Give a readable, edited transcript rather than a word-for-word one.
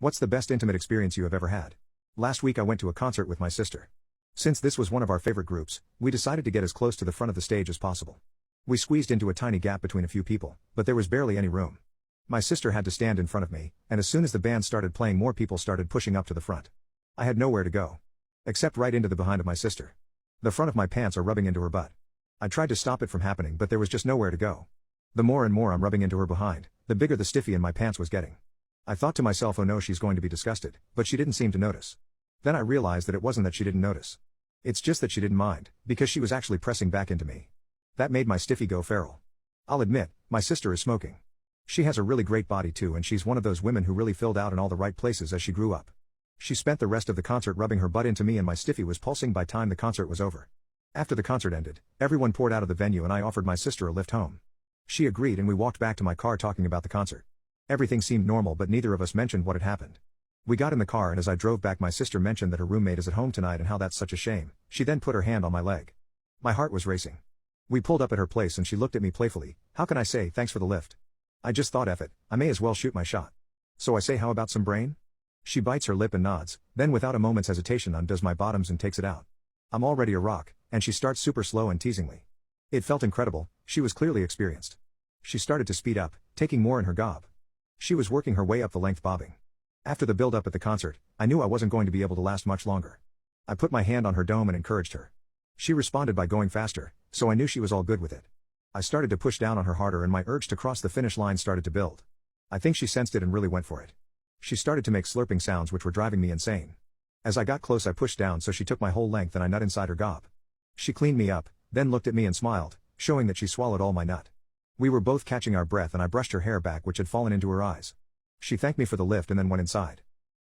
What's the best intimate experience you have ever had? Last week I went to a concert with my sister. Since this was one of our favorite groups, we decided to get as close to the front of the stage as possible. We squeezed into a tiny gap between a few people, but there was barely any room. My sister had to stand in front of me, and as soon as the band started playing, more people started pushing up to the front. I had nowhere to go. Except right into the behind of my sister. The front of my pants are rubbing into her butt. I tried to stop it from happening, but there was just nowhere to go. The more and more I'm rubbing into her behind, the bigger the stiffy in my pants was getting. I thought to myself, oh no, she's going to be disgusted, but she didn't seem to notice. Then I realized that it wasn't that she didn't notice. It's just that she didn't mind, because she was actually pressing back into me. That made my stiffy go feral. I'll admit, my sister is smoking. She has a really great body too, and she's one of those women who really filled out in all the right places as she grew up. She spent the rest of the concert rubbing her butt into me, and my stiffy was pulsing by time the concert was over. After the concert ended, everyone poured out of the venue and I offered my sister a lift home. She agreed and we walked back to my car talking about the concert. Everything seemed normal, but neither of us mentioned what had happened. We got in the car, and as I drove back, my sister mentioned that her roommate is at home tonight and how that's such a shame. She then put her hand on my leg. My heart was racing. We pulled up at her place and she looked at me playfully. How can I say thanks for the lift? I just thought, F it, I may as well shoot my shot. So I say, how about some brain? She bites her lip and nods, then without a moment's hesitation undoes my bottoms and takes it out. I'm already a rock, and she starts super slow and teasingly. It felt incredible. She was clearly experienced. She started to speed up, taking more in her gob. She was working her way up the length, bobbing. After the build-up at the concert, I knew I wasn't going to be able to last much longer. I put my hand on her dome and encouraged her. She responded by going faster, so I knew she was all good with it. I started to push down on her harder and my urge to cross the finish line started to build. I think she sensed it and really went for it. She started to make slurping sounds which were driving me insane. As I got close, I pushed down so she took my whole length and I nut inside her gob. She cleaned me up, then looked at me and smiled, showing that she swallowed all my nut. We were both catching our breath and I brushed her hair back which had fallen into her eyes. She thanked me for the lift and then went inside.